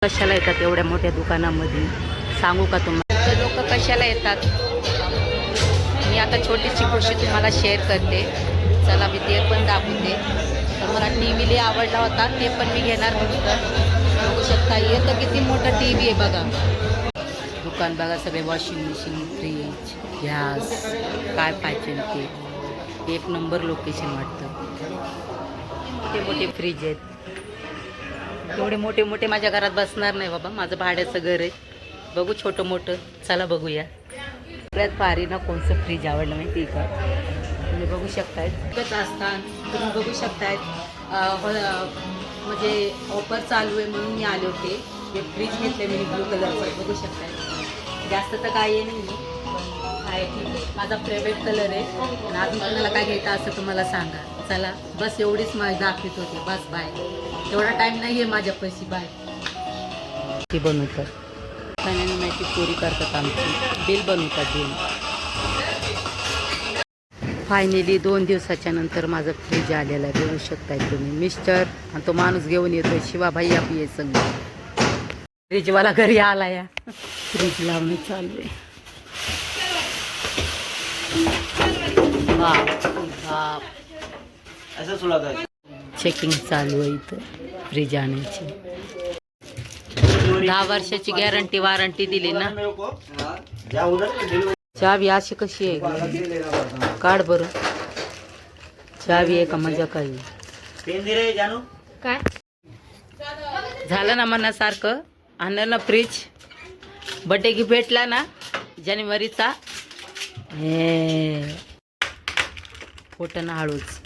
कशाला येतात एवढ्या मोठ्या दुकानामध्ये सांगू का तुम्हाला? लोक कशाला येतात? मी आता छोटीशी गोष्ट तुम्हाला शेअर करते. चला मी ते पण दाखवते. तर मला टी व्ही आवडला होता, ते पण मी घेणार होतं. बघू शकता येतं किती मोठं टी व्ही आहे बघा. दुकान बघा, सगळे वॉशिंग मशीन, फ्रीज, गॅस, काय पाहिजे ते. एक नंबर लोकेशन वाटतं. मोठे मोठे फ्रीज आहेत. एवढे मोठे मोठे माझ्या घरात बसणार नाही बाबा, माझं भाड्याचं घर आहे. बघू छोटं मोठं, चला बघूया. सगळ्यात भारी ना कोणचं फ्रीज आवडलं माहिती आहे का? तुम्ही बघू शकताय इतकंच असतात. तुम्ही बघू शकताय म्हणजे ऑफर चालू आहे म्हणून मी आले होते. हे फ्रीज घेतले मी ब्लू कलरचं, बघू शकताय. जास्त तर काही नाही आहे, ठीक आहे. माझा फेवरेट कलर आहे. आणि अजून तुम्हाला काय घ्यायचं असं तुम्हाला सांगा. चला बस एवढीच माझी दाखवत होते. बस बाय, एवढा टाईम नाही आहे माझ्या पैसे. बाय. ती बनवतात खाण्याने माहिती पुरी करतात, आमची बिल बनवतात. बिल फायनली 2 दिवसाच्या नंतर माझं फ्रीज आलेलं आहे. बघू शकताय तुम्ही. मिस्टर आणि तो माणूस घेऊन येतोय, शिवाभाई आपली संग. फ्रीजवाला घरी आला या. फ्रीज लावणं चालू आहे. चेकिंग चालू आहे इथं फ्रीज आणायची. 10 वर्षाची गॅरंटी वारंटी दिली ना. चावी अशी कशी आहे? काढ बरं. चावी आहे का मजा काही? काय झालं ना मनासारखं? आणलं ना फ्रीज. बड्डे गिफ्ट भेटला ना जानेवारीचा. हे फोटो ना हळूच.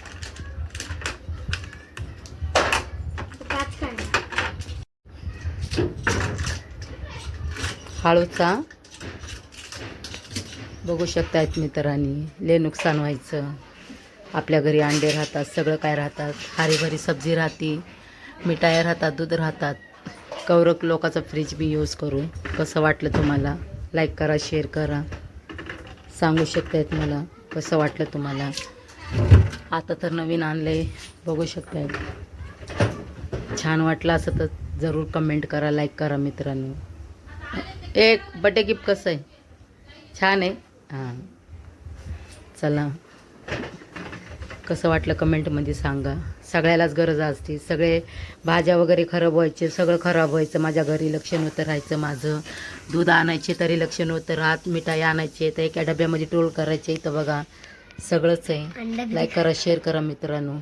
हळूचा बघू शकतायत मित्रांनी. लय नुकसान व्हायचं. आपल्या घरी अंडे राहतात, सगळं काय राहतात, हरी भरी सब्जी राहते, मिठाया राहतात, दूध राहतात. कौरक लोकांचा फ्रीज मी यूज करून कसं वाटलं तुम्हाला? लाईक करा, शेअर करा. सांगू शकतायत मला कसं वाटलं तुम्हाला. आता तर नवीन आणलंय, बघू शकतायत. छान वाटलं असं तर जरूर कमेंट करा, लाईक करा मित्रांनो. एक बड्डे गिफ्ट कसं आहे? छान आहे. हां चला, कसं वाटलं कमेंटमध्ये सांगा. सगळ्यालाच गरज असते. सगळे भाज्या वगैरे खराब व्हायचे, सगळं खराब व्हायचं. माझ्या घरी लक्ष नव्हतं राहायचं माझं. दूध आणायचे तरी लक्ष नव्हतं राहत. मिठाई आणायचे तर एका डब्यामध्ये टोल करायचे. इथं बघा सगळंच आहे. लाईक करा, शेअर करा मित्रांनो.